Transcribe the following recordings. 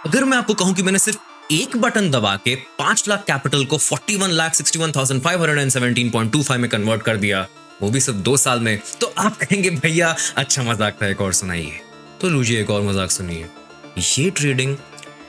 अगर मैं आपको कहूं कि मैंने सिर्फ एक बटन दबा के 5 लाख कैपिटल को 41,61,517.25 में कन्वर्ट कर दिया, वो भी सिर्फ 2 साल में, तो आप कहेंगे भैया अच्छा मजाक था, एक और सुनाइए। तो लीजिए एक और मजाक सुनिए। ये ट्रेडिंग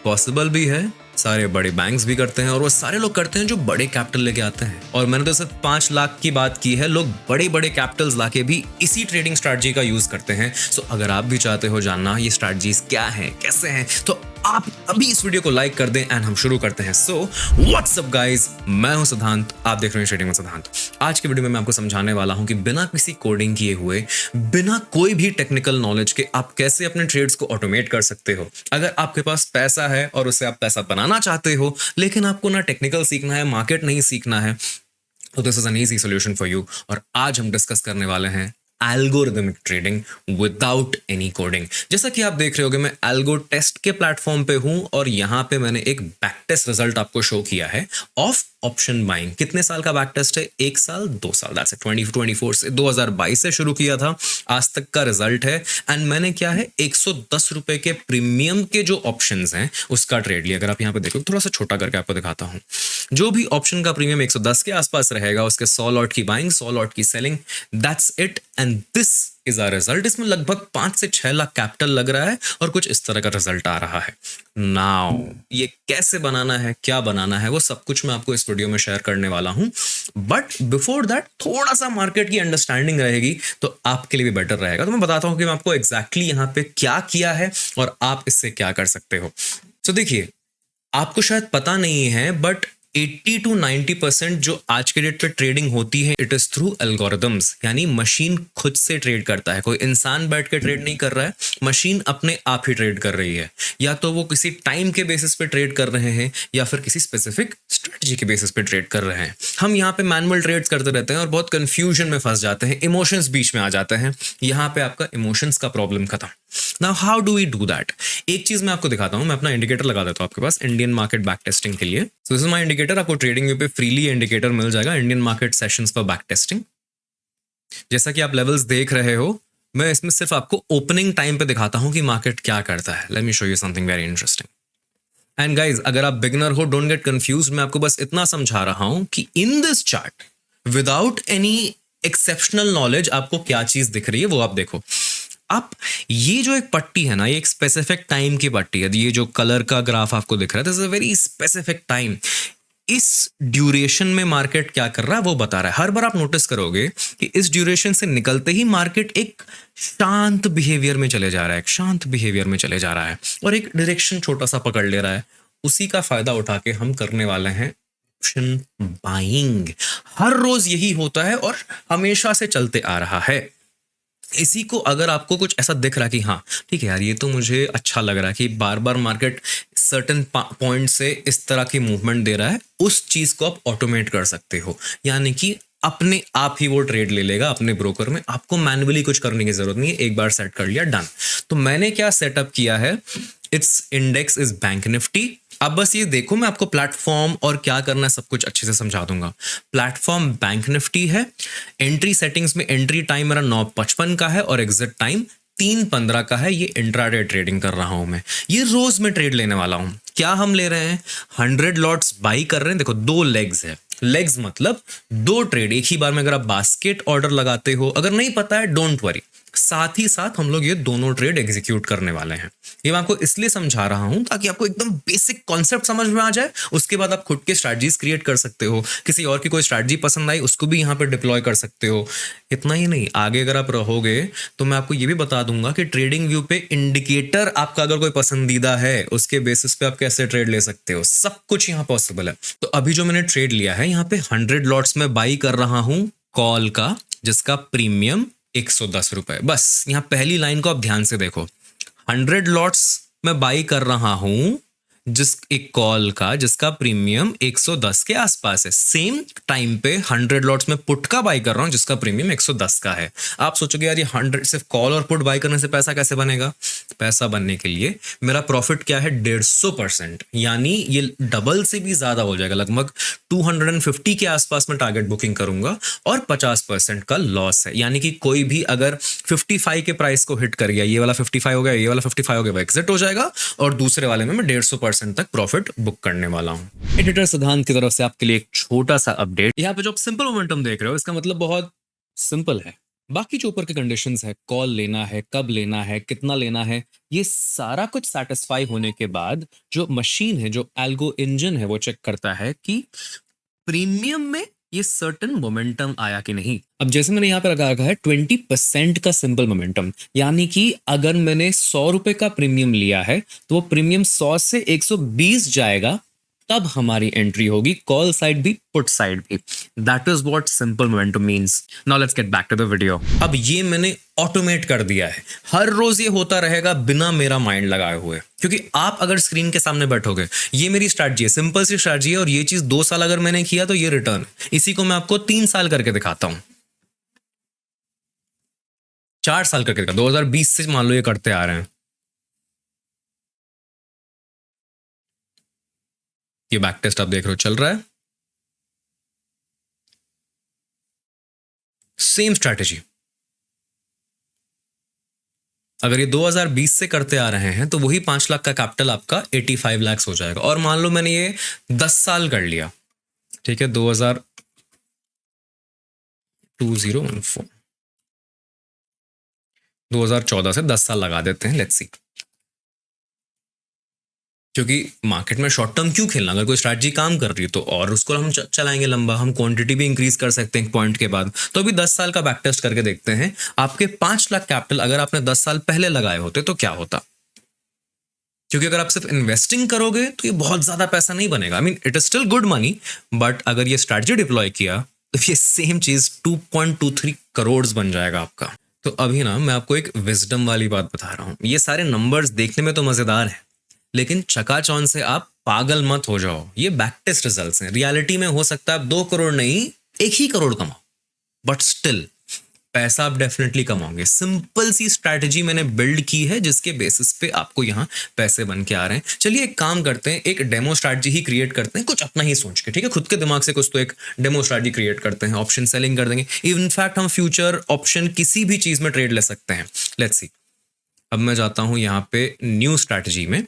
पॉसिबल भी है, सारे बड़े बैंक्स भी करते हैं और वो सारे लोग करते हैं जो बड़े कैपिटल लेके आते हैं। और मैंने तो सिर्फ 5 लाख की बात की है, लोग बड़े बड़े कैपिटल्स लाके भी इसी ट्रेडिंग स्ट्रैटेजी का यूज करते हैं। सो अगर आप भी चाहते हो जानना ये स्ट्रैटेजीज क्या है, कैसे हैं, तो आप अभी इस वीडियो को लाइक कर दें एंड हम शुरू करते हैं। सो व्हाट्स अप गाइस, मैं हूं सिद्धांत, आप देख रहे हैं ट्रेडिंग में सिद्धांत। आज के वीडियो में मैं आपको समझाने वाला हूं कि बिना किसी कोडिंग किए हुए, बिना कोई भी टेक्निकल नॉलेज के आप कैसे अपने ट्रेड्स को ऑटोमेट कर सकते हो। अगर आपके पास पैसा है और उससे आप पैसा बनाना चाहते हो, लेकिन आपको ना टेक्निकल सीखना है, मार्केट नहीं सीखना है, तो this is an easy solution for you. और आज हम डिस्कस करने वाले हैं algorithmic trading without any coding. जैसा कि आप देख रहे होगे, मैं एल्गो टेस्ट के प्लेटफॉर्म पे हूं और यहां पे मैंने एक बैक टेस्ट रिजल्ट आपको शो किया है ऑफ ऑप्शन बाइंग। कितने साल का बैक टेस्ट है? 1 साल, 2 साल, दैट्स इट। 2024 से 2022 से शुरू किया था, आज तक का रिजल्ट है। एंड मैंने क्या है, 110 रुपए के प्रीमियम के जो ऑप्शंस हैं उसका ट्रेड लिया। अगर आप यहाँ पे देखो, थोड़ा सा छोटा करके आपको दिखाता हूं। जो भी ऑप्शन का प्रीमियम 110 के आसपास रहेगा, उसके 100 लॉट की बाइंग, 100 लॉट की selling, that's it and this is our result. इसमें लगभग 5 से 6 लाख कैपिटल लग रहा है और कुछ इस तरह का रिजल्ट आ रहा है। नाउ ये कैसे बनाना है, क्या बनाना है, वो सब कुछ मैं आपको इस वीडियो में शेयर करने वाला हूं। बट बिफोर दैट थोड़ा सा मार्केट की अंडरस्टैंडिंग रहेगी तो आपके लिए भी बेटर रहेगा। तो मैं बताता हूं कि मैं आपको एग्जैक्टली यहां पे क्या किया है और आप इससे क्या कर सकते हो। तो देखिए, आपको शायद पता नहीं है बट 80 to 90% जो आज के डेट पे ट्रेडिंग होती है, इट इज थ्रू एल्गोरिदम्स। यानी मशीन खुद से ट्रेड करता है, कोई इंसान बैठ के ट्रेड नहीं कर रहा है, मशीन अपने आप ही ट्रेड कर रही है। या तो वो किसी टाइम के बेसिस पे ट्रेड कर रहे हैं या फिर किसी स्पेसिफिक स्ट्रेटजी के बेसिस पे ट्रेड कर रहे हैं। हम यहाँ पे मैनुअल ट्रेड्स करते रहते हैं और बहुत कंफ्यूजन में फंस जाते हैं, इमोशंस बीच में आ जाते हैं। यहाँ पे आपका इमोशंस का प्रॉब्लम खत्म। Now how do we do that? एक चीज मैं आपको दिखाता हूं, मैं अपना इंडिकेटर लगा देता हूं आपके पास इंडियन मार्केट बैक टेस्टिंग के लिए। So this is my indicator. आपको ट्रेडिंग व्यू पे फ्रीली इंडिकेटर मिल जाएगा, Indian market sessions for back testing. जैसा कि आप लेवल्स देख रहे हो, मैं इसमें सिर्फ आपको ओपनिंग टाइम पे दिखाता हूं कि मार्केट क्या करता है। Let me show you something very interesting. And guys, अगर आप बिगिनर हो, डोंट गेट कंफ्यूज। मैं आपको बस इतना समझा रहा हूं कि in this chart without any exceptional knowledge आपको क्या चीज दिख रही है वो आप देखो। आप ये जो एक पट्टी है ना, ये एक स्पेसिफिक टाइम की पट्टी है। ये जो कलर का ग्राफ आपको दिख रहा है, this is a very specific time. इस ड्यूरेशन में मार्केट क्या कर रहा है वो बता रहा है। हर बार आप नोटिस करोगे कि इस ड्यूरेशन से निकलते ही मार्केट एक शांत बिहेवियर में चले जा रहा है, एक शांत बिहेवियर में चले जा रहा है और एक डायरेक्शन छोटा सा पकड़ ले रहा है। उसी का फायदा उठा के हम करने वाले हैं ऑप्शन बाइंग। हर रोज यही होता है और हमेशा से चलते आ रहा है। इसी को अगर आपको कुछ ऐसा दिख रहा है कि हाँ ठीक है यार, ये तो मुझे अच्छा लग रहा है कि बार बार मार्केट सर्टेन पॉइंट से इस तरह की मूवमेंट दे रहा है, उस चीज को आप ऑटोमेट कर सकते हो। यानी कि अपने आप ही वो ट्रेड ले लेगा अपने ब्रोकर में, आपको मैन्युअली कुछ करने की जरूरत नहीं है। एक बार सेट कर लिया, डन। तो मैंने क्या सेटअप किया है, it's index is bank Nifty. अब बस ये देखो, मैं आपको प्लेटफॉर्म और क्या करना है सब कुछ अच्छे से समझा दूंगा। प्लेटफॉर्म बैंक निफ्टी है। एंट्री सेटिंग्स में एंट्री टाइम मेरा 9:55 का है और एग्जिट टाइम 3:15 का है। ये इंट्राडे ट्रेडिंग कर रहा हूं मैं, ये रोज में ट्रेड लेने वाला हूं। क्या हम ले रहे हैं? 100 लॉट्स बाई कर रहे हैं। देखो, 2 लेग्स है। लेग्स मतलब 2 ट्रेड एक ही बार में। अगर आप बास्केट ऑर्डर लगाते हो, अगर नहीं पता है डोंट वरी, साथ ही साथ हम लोग ये दोनों ट्रेड एग्जीक्यूट करने वाले हैं। ये मैं आपको इसलिए समझा रहा हूं ताकि आपको एकदम बेसिक कॉन्सेप्ट समझ में आ जाए। उसके बाद आप खुद के स्ट्रैटेजीज क्रिएट कर सकते हो। किसी और की कोई स्ट्रैटेजी पसंद आई, उसको भी यहाँ पे डिप्लॉय कर सकते हो। इतना ही नहीं, आगे अगर आप रहोगे तो मैं आपको ये भी बता दूंगा कि ट्रेडिंग व्यू पे इंडिकेटर आपका अगर कोई पसंदीदा है, उसके बेसिस पे आप कैसे ट्रेड ले सकते हो, सब कुछ यहाँ पॉसिबल है। तो अभी जो मैंने ट्रेड लिया है, यहाँ पे 100 लॉट्स में बाई कर रहा हूं कॉल का, जिसका प्रीमियम 110 रुपए। बस यहाँ पहली लाइन को आप ध्यान से देखो, 100 लॉट्स में बाई कर रहा हूं जिस एक कॉल का जिसका प्रीमियम 110 के आसपास है, सेम टाइम पे 100 लॉट्स में पुट का बाई कर रहा हूं जिसका प्रीमियम 110 का है। आप सोचोगे यार ये 100 सिर्फ कॉल और पुट बाई करने से पैसा कैसे बनेगा? पैसा बनने के लिए मेरा प्रॉफिट क्या है, 150%, यानी ये डबल से भी ज्यादा हो जाएगा, लगभग 250 के आसपास में टारगेट बुकिंग करूंगा और 50% का लॉस है। यानी कि कोई भी अगर 55 के प्राइस को हिट कर गया, ये वाला 55 हो गया, ये वाला 55 हो गया, वो एग्जिट हो जाएगा और दूसरे वाले में मैं 150% तक प्रॉफिट बुक करने वाला हूं। एडिटर सिद्धांत की तरफ से आपके लिए एक छोटा सा अपडेट। यहाँ पे जो आप सिंपल मोमेंटम देख रहे हो इसका मतलब बहुत सिंपल है। बाकी जो ऊपर के कंडीशंस है, कॉल लेना है, कब लेना है, कितना लेना है, ये सारा कुछ सेटिस्फाई होने के बाद जो मशीन है, जो एल्गो इंजन है, वो चेक करता है कि प्रीमियम में ये सर्टेन मोमेंटम आया कि नहीं। अब जैसे मैंने यहाँ पे रखा है 20% का सिंपल मोमेंटम, यानी कि अगर मैंने 100 रुपए का प्रीमियम लिया है तो वो प्रीमियम 100 से 120 जाएगा, तब हमारी एंट्री होगी, कॉल साइड भी पुट साइड भी। That is what simple momentum means. Now let's get back to the video. अब ये मैंने ऑटोमेट कर दिया है, हर रोज ये होता रहेगा बिना मेरा माइंड लगाए हुए, क्योंकि आप अगर स्क्रीन के सामने बैठोगे, ये मेरी स्ट्रैटेजी है, सिंपल सी स्ट्रैटेजी है, और ये चीज 2 साल अगर मैंने किया तो ये रिटर्न, इसी को मैं आपको 3 साल करके दिखाता हूं, 4 साल करके दिखा, 2020 से मान लो ये करते आ रहे हैं। ये बैक टेस्ट आप देख रहे हो चल रहा है, सेम स्ट्रैटेजी। अगर ये 2020 से करते आ रहे हैं तो वही 5 लाख का कैपिटल आपका 85 लाख हो जाएगा। और मान लो मैंने ये 10 साल कर लिया, ठीक है, 2014 से 10 साल लगा देते हैं, लेट्स सी। क्योंकि मार्केट में शॉर्ट टर्म क्यों खेलना, अगर कोई स्ट्रैटेजी काम कर रही है तो और उसको हम चलाएंगे लंबा, हम क्वांटिटी भी इंक्रीज कर सकते हैं एक पॉइंट के बाद। तो अभी 10 साल का बैक टेस्ट करके देखते हैं, आपके 5 लाख कैपिटल अगर आपने 10 साल पहले लगाए होते तो क्या होता। क्योंकि अगर आप सिर्फ इन्वेस्टिंग करोगे तो ये बहुत ज्यादा पैसा नहीं बनेगा, I mean it is still good money, but अगर ये स्ट्रैटेजी डिप्लॉय किया तो ये सेम चीज 2.23 करोड़ बन जाएगा आपका। तो अभी ना मैं आपको एक विजडम वाली बात बता रहा हूं, ये सारे नंबर्स देखने में तो मजेदार है, लेकिन चकाचौंध से आप पागल मत हो जाओ, ये बैक टेस्ट रिजल्ट्स हैं। रियलिटी में हो सकता है आप 2 करोड़ नहीं 1 ही करोड़ कमाओ, बट स्टिल पैसा आप डेफिनेटली कमाओगे। सिंपल सी स्ट्रैटेजी मैंने बिल्ड की है जिसके बेसिस पे आपको यहाँ पैसे बन के आ रहे हैं। चलिए एक काम करते हैं, एक डेमो स्ट्रैटेजी ही क्रिएट करते हैं, कुछ अपना ही सोच के, ठीक है, खुद के दिमाग से कुछ तो एक डेमो स्ट्रैटेजी क्रिएट करते हैं। ऑप्शन सेलिंग कर देंगे, इनफैक्ट हम फ्यूचर ऑप्शन किसी भी चीज में ट्रेड ले सकते हैं। लेट्स सी, अब मैं जाता हूँ यहाँ पे न्यू स्ट्रैटेजी में,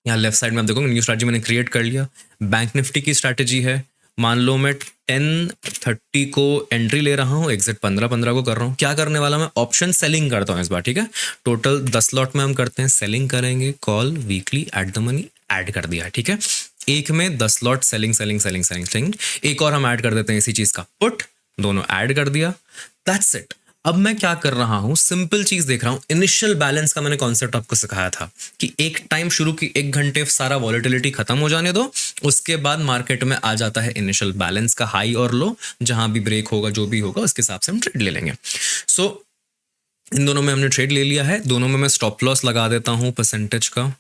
यहाँ लेफ्ट साइड में आप देखोगे न्यू स्ट्रैटेजी मैंने क्रिएट कर लिया। बैंक निफ्टी की स्ट्रैटेजी है, मान लो मैं 10:30 को एंट्री ले रहा हूँ, एग्जिट 15:15 को कर रहा हूँ। क्या करने वाला मैं ऑप्शन सेलिंग करता हूँ इस बार, ठीक है, टोटल 10 लॉट में हम करते हैं, सेलिंग करेंगे, call weekly eight the money add कर दिया, ठीक है, एक में 10 lot selling selling selling selling selling, एक और हम ऐड कर देते हैं इसी चीज का पुट, दोनों ऐड कर दिया, दैट्स इट। अब मैं क्या कर रहा हूं, सिंपल चीज देख रहा हूं, इनिशियल बैलेंस का मैंने कॉन्सेप्ट आपको सिखाया था कि एक टाइम शुरू की 1 घंटे सारा वॉलेटिलिटी खत्म हो जाने दो, उसके बाद मार्केट में आ जाता है इनिशियल बैलेंस का हाई और लो, जहां भी ब्रेक होगा जो भी होगा उसके हिसाब से हम ट्रेड ले लेंगे। सो इन दोनों में हमने ट्रेड ले लिया है, दोनों में मैं स्टॉप लॉस लगा देता हूं परसेंटेज का।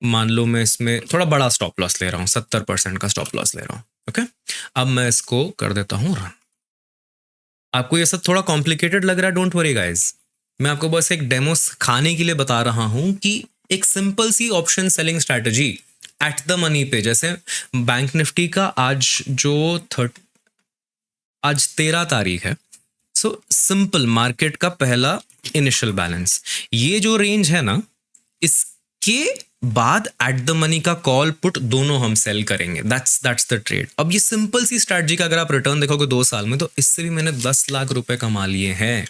मान लो मैं इसमें थोड़ा बड़ा स्टॉप लॉस ले रहा हूं, 70% का स्टॉप लॉस ले रहा हूं, ओके। अब मैं इसको कर देता हूं रन। आपको ये सब थोड़ा कॉम्प्लिकेटेड लग रहा है, डोंट वरी गाइस, मैं आपको बस एक डेमो खाने के लिए बता रहा हूं कि एक सिंपल सी option selling strategy at the money पे, जैसे बैंक निफ्टी का आज 13 तारीख है, सो सिंपल मार्केट का पहला इनिशियल बैलेंस, ये जो रेंज है ना, इसके बाद एट द मनी का कॉल पुट दोनों हम सेल करेंगे, दैट्स द ट्रेड। अब ये सिंपल सी स्ट्रैटेजी का अगर आप रिटर्न देखोगे 2 साल में, तो इससे भी मैंने 10 लाख रुपए कमा लिए हैं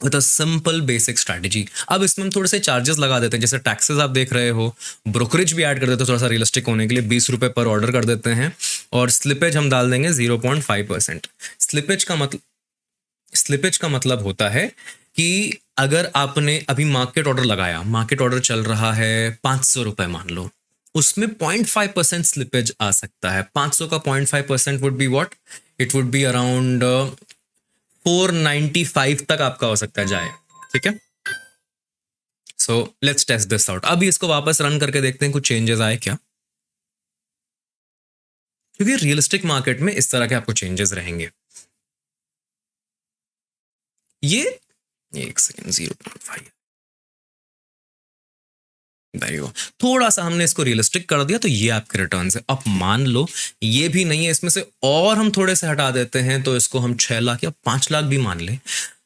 with a simple basic strategy. अब इसमें हम थोड़े से चार्जेस लगा देते हैं, जैसे टैक्सेस आप देख रहे हो, ब्रोकरेज भी ऐड कर देते हैं थोड़ा सा रियलिस्टिक होने के लिए, 20 रुपए पर ऑर्डर कर देते हैं, और स्लिपेज हम डाल देंगे 0.5%। स्लिपेज का मतलब होता है कि अगर आपने अभी मार्केट ऑर्डर लगाया, मार्केट ऑर्डर चल रहा है 500 रुपए मान लो, उसमें 0.5% स्लिपेज आ सकता है। 500 का 0.5% would be what, it would be around 495 तक आपका हो सकता है जाए, ठीक है। So let's test this out. अभी इसको वापस रन करके देखते हैं कुछ चेंजेस आए क्या, क्योंकि रियलिस्टिक मार्केट में इस तरह के आपको चेंजेस रहेंगे। ये एक सेकेंड 0.5 थोड़ा सा हमने इसको रियलिस्टिक कर दिया तो ये आपके रिटर्न है। अब मान लो ये भी नहीं है, इसमें से और हम थोड़े से हटा देते हैं तो इसको हम 6 लाख या 5 लाख भी मान लें,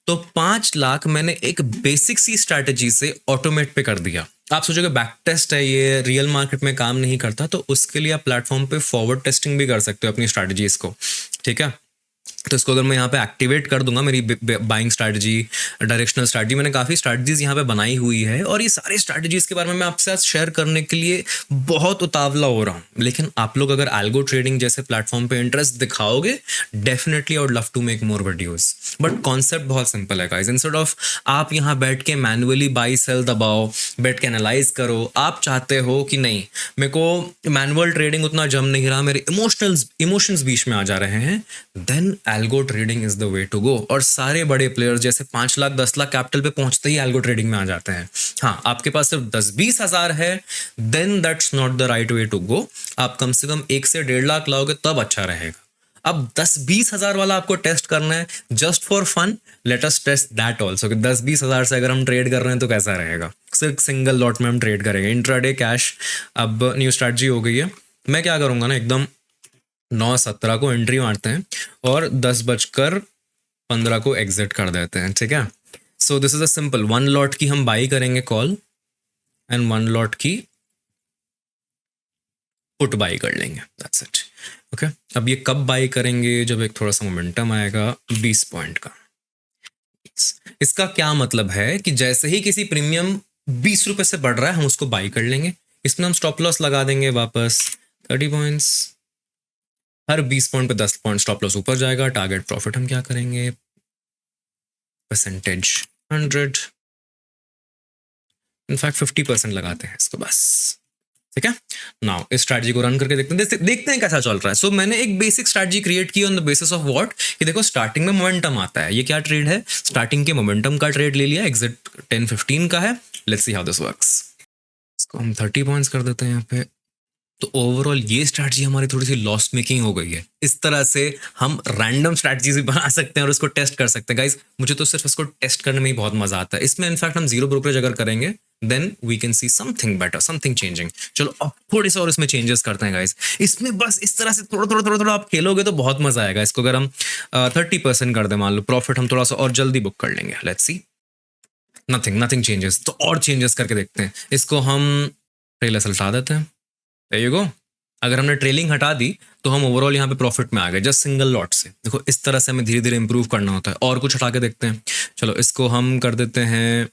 तो 5 लाख मैंने एक बेसिक सी स्ट्रैटेजी से ऑटोमेट पे कर दिया। आप सोचोगे बैक टेस्ट है ये, रियल मार्केट में काम नहीं करता, तो उसके लिए आप प्लेटफॉर्म पे फॉरवर्ड टेस्टिंग भी कर सकते हो अपनी स्ट्रैटेजीज को, ठीक है। तो इसको अगर मैं यहाँ पे एक्टिवेट कर दूंगा, मेरी बाइंग स्ट्रैटेजी, डायरेक्शनल स्ट्रैटेजी, मैंने काफ़ी स्ट्रैटेजीज यहाँ पे बनाई हुई है और ये सारी स्ट्रैटेजीज के बारे में मैं आपके साथ शेयर करने के लिए बहुत उतावला हो रहा हूँ। लेकिन आप लोग अगर एल्गो ट्रेडिंग जैसे प्लेटफॉर्म पे इंटरेस्ट दिखाओगे, definitely I would love to make more videos. But concept बहुत सिंपल है गाइस। इंस्टेड ऑफ आप यहाँ बैठ के मैनुअली बाई सेल दबाओ, बैठ के एनालाइज करो, आप चाहते हो कि नहीं मेरे को मैनुअल ट्रेडिंग उतना जम नहीं रहा, मेरे इमोशंस बीच में आ जा रहे हैं, then algo trading is the way to go. और सारे बड़े प्लेयर्स जैसे 5 लाख 10 लाख कैपिटल पे पहुंचते ही एल्गो ट्रेडिंग में आ जाते हैं। हाँ, आपके पास सिर्फ 10-20 हज़ार है, then that's not the right way to go. आप कम से कम 1 से 1.5 लाख लाओगे तब अच्छा रहेगा। अब 10-20 हज़ार वाला आपको टेस्ट करना है just for fun, let us test that also कि 10-20 हज़ार से अगर हम ट्रेड कर रहे हैं तो कैसा रहेगा। सिर्फ सिंगल लॉट में हम ट्रेड करेंगे, इंट्राडे कैश। अब न्यू स्ट्रैटेजी हो गई है। मैं क्या करूंगा ना, एकदम 9:17 को एंट्री मारते हैं और 10:15 को एग्जिट कर देते हैं, ठीक है। So this is a simple 1 lot की हम बाई करेंगे कॉल एंड 1 लॉट की पुट बाई कर लेंगे, दैट्स इट। ओके, अब ये कब बाई करेंगे, जब एक थोड़ा सा मोमेंटम आएगा 20 पॉइंट का। इसका क्या मतलब है कि जैसे ही किसी प्रीमियम 20 रुपए से बढ़ रहा है हम उसको बाई कर लेंगे। इसमें हम स्टॉप लॉस लगा देंगे वापस 30 पॉइंट्स, हर 20 पॉइंट पे 10 पॉइंट स्टॉप लॉस ऊपर जाएगा। टारगेट प्रॉफिट हम क्या करेंगे, परसेंटेज 100, इनफैक्ट 50% लगाते हैं इसको बस, ठीक है। नाउ इस स्ट्रैटेजी को रन करके देखते हैं कैसा चल रहा है। सो मैंने एक बेसिक स्ट्रैटेजी क्रिएट की on the basis of what, कि देखो स्टार्टिंग में मोमेंटम आता है, ये क्या ट्रेड है, स्टार्टिंग के मोमेंटम का ट्रेड ले लिया, एग्जिट 10-15 का है। Let's see how this works. इसको हम 30 पॉइंट्स कर देते हैं यहाँ पे। तो ओवरऑल ये स्ट्रैटेजी हमारी थोड़ी सी लॉस मेकिंग हो गई है। इस तरह से हम रैंडम स्ट्रैटेजीज भी बना सकते हैं और उसको टेस्ट कर सकते हैं गाइज। मुझे तो सिर्फ इसको टेस्ट करने में ही बहुत मजा आता है। इसमें इनफैक्ट हम जीरो ब्रोकरेज अगर करेंगे then we can see something better, something changing. चलो अब थोड़े से और इसमें चेंजेस करते हैं गाइज। इसमें बस इस तरह से थोड़ा आप खेलोगे तो बहुत मजा आएगा। इसको अगर हम 30% कर दें, मान लो प्रॉफिट हम थोड़ा सा और जल्दी बुक कर लेंगे। Let's see, nothing changes. तो और चेंजेस करके देखते हैं। इसको हम ट्रेलर हटा देते हैं, there you go। अगर हमने ट्रेलिंग हटा दी तो हम ओवरऑल यहाँ पे प्रॉफिट में आ गए जस्ट सिंगल लॉट से। देखो इस तरह से हमें धीरे धीरे इंप्रूव करना होता है। और कुछ हटा के देखते हैं। चलो इसको हम कर देते हैं,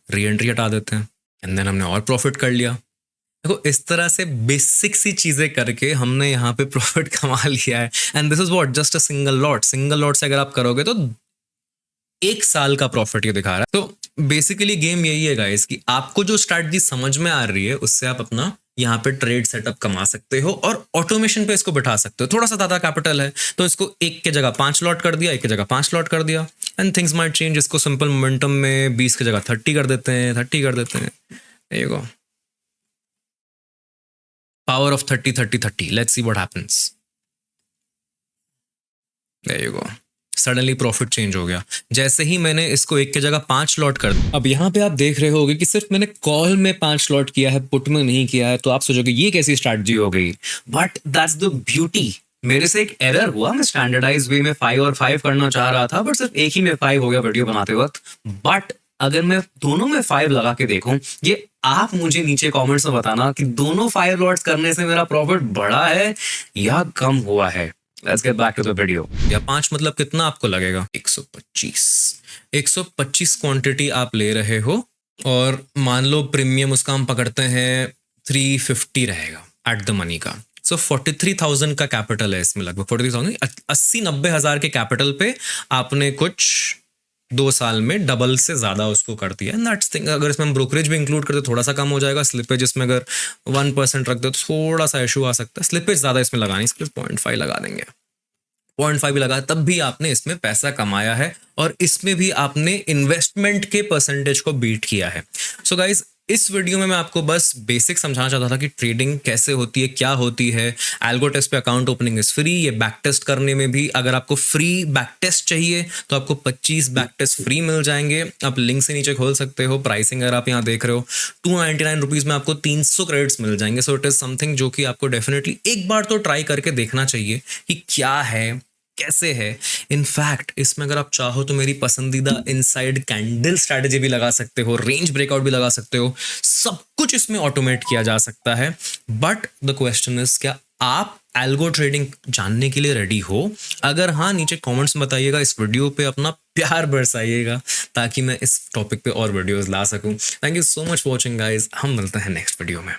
री एंट्री हटा देते हैं, एंड देन हमने और प्रॉफिट कर लिया। देखो इस तरह से बेसिक सी चीजें करके हमने यहाँ पे प्रॉफिट कमा लिया है। And this is what, just a single lot. Single lot से अगर आप करोगे तो 1 साल का प्रॉफिट ये दिखा रहा है। तो बेसिकली गेम यही है गाइस कि आपको जो स्ट्रैटेजी समझ में आ रही है उससे आप अपना यहाँ पे ट्रेड सेटअप कमा सकते हो और ऑटोमेशन पे इसको बिठा सकते हो। थोड़ा सा ज्यादा कैपिटल है तो इसको 1 के जगह 5 लॉट कर दिया, 1 के जगह 5 लॉट कर दिया, एंड थिंग्स माइट चेंज। इसको सिंपल मोमेंटम में 20 की जगह 30 कर देते हैं, 30 कर देते हैं। There you go, power of 30. Let's see what happens. There you go. Suddenly profit change हो गया जैसे ही मैंने इसको 1 की जगह 5 लॉट कर दिया। अब यहाँ पे आप देख रहे होगे कि सिर्फ मैंने कॉल में 5 लॉट किया है, पुट में नहीं किया है। तो आप सोचोगे ये कैसी स्ट्रैटेजी हो गई, बट दैट्स द ब्यूटी। मेरे से एक एरर हुआ, मैं स्टैंडर्डाइज वे में 5 और 5 करना चाह रहा था, बट सिर्फ एक ही में 5 हो गया वीडियो बनाते वक्त। बट अगर मैं दोनों में 5 लगा के देखूं, ये आप मुझे नीचे कमेंट्स में बताना कि दोनों 5 लॉट्स करने से मेरा प्रॉफिट बढ़ा है या कम हुआ है। Let's get back to the video। या 5 मतलब कितना आपको लगेगा, 125 क्वांटिटी आप ले रहे हो और मान लो प्रीमियम उसका हम पकड़ते हैं 350 रहेगा एट द मनी का। सो 43,000 का कैपिटल है इसमें, लगभग 43,000, 80-90 हज़ार के कैपिटल पे आपने कुछ 2 साल में डबल से ज्यादा उसको कर दिया। That's thing. अगर इसमें हम ब्रोकरेज भी इंक्लूड करते थोड़ा सा कम हो जाएगा। स्लिपेज इसमें अगर 1% रख दो तो थोड़ा सा इशू आ सकता है। स्लिपेज ज्यादा इसमें लगानी, इसके 0.5 लगा देंगे। 0.5 भी लगा तब भी आपने इसमें पैसा कमाया है और इसमें भी आपने इन्वेस्टमेंट के परसेंटेज को बीट किया है। सो गाइज, इस वीडियो में मैं आपको बस बेसिक समझाना चाहता था कि ट्रेडिंग कैसे होती है, क्या होती है। एल्गो टेस्ट पे अकाउंट ओपनिंग इज फ्री। ये बैक टेस्ट करने में भी अगर आपको फ्री बैक टेस्ट चाहिए तो आपको 25 बैक टेस्ट फ्री मिल जाएंगे। आप लिंक से नीचे खोल सकते हो। प्राइसिंग अगर आप यहाँ देख रहे हो 299 रुपीज़ में आपको 300 क्रेडिट्स मिल जाएंगे। सो इट इज़ समथिंग जो कि आपको डेफिनेटली एक बार तो ट्राई करके देखना चाहिए कि क्या है, कैसे है। इनफैक्ट इसमें अगर आप चाहो तो मेरी पसंदीदा इनसाइड कैंडल स्ट्रैटेजी भी लगा सकते हो, रेंज ब्रेकआउट भी लगा सकते हो। सब कुछ इसमें ऑटोमेट किया जा सकता है। बट द क्वेश्चन इज, क्या आप एल्गो ट्रेडिंग जानने के लिए रेडी हो? अगर हाँ, नीचे कमेंट्स में बताइएगा। इस वीडियो पे अपना प्यार बरसाइएगा ताकि मैं इस टॉपिक पे और वीडियोस ला सकूं। Thank you so much for watching guys. हम मिलते हैं नेक्स्ट वीडियो में।